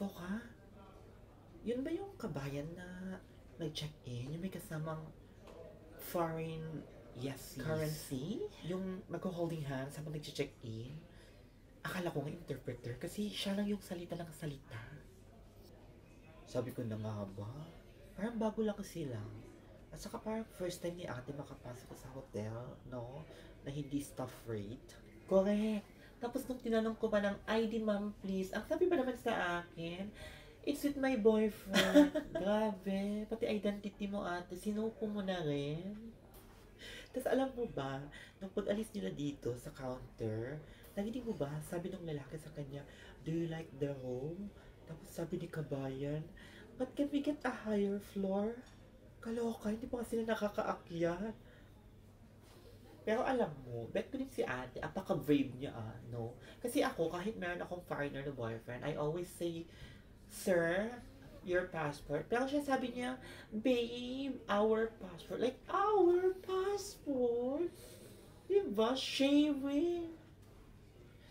Foka, yun ba yung kabayan na nag-check-in? Yung may kasamang foreign Yes, sis. currency? Yung magho-holding hands habang nag-check-in? Akala ko nga interpreter kasi siya lang yung salita ng salita. Sabi ko na nga ba? Parang bago lang sila. At saka parang first time ni ate makapasok sa hotel, no? Na hindi staff rate. Correct. Tapos nung tinanong ko pa ng ID ma'am please, ang sabi ba naman sa akin, it's with my boyfriend. Grabe. Pati identity mo ate, sinuko mo na rin. Tapos alam mo ba, nung pag-alis nila dito sa counter, narinig mo ba, sabi ng lalaki sa kanya, do you like the room? Tapos sabi ni Kabayan, but can we get a higher floor? Kaloka, hindi pa kasi sila nakakaakyat. Pero alam mo, bet ko din si ate, apaka-brave niya no? Kasi ako, kahit meron akong foreigner na boyfriend, I always say, Sir, your passport. Pero siya sabi niya, babe, our passport. Like, our passport? Diba? Shaming.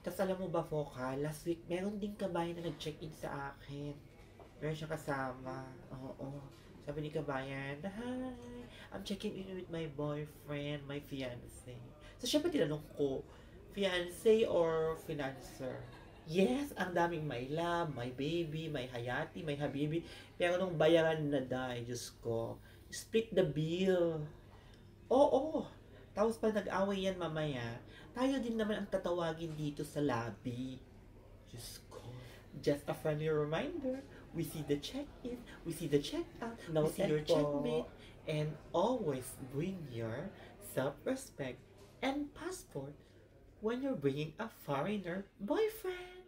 Tapos alam mo ba, Foka, last week, meron din kabayan na nag-check-in sa akin. Meron siya kasama. Oo. Sabi ni kabayan, hi, I'm checking in with my boyfriend, my fiancé. So, syempre tinanong ko, fiancé or financer? Yes, ang daming my love, my baby, my hayati, my habibi. Pero nung bayaran na dahil, Diyos ko, split the bill. Oo. Tapos pag nag-away yan mamaya, tayo din naman ang tatawagin dito sa lobby. Diyos ko. Just a friendly reminder, we see the check-in, we see the check-out, we see your checkmate, and always bring your self-respect and passport when you're bringing a foreigner boyfriend.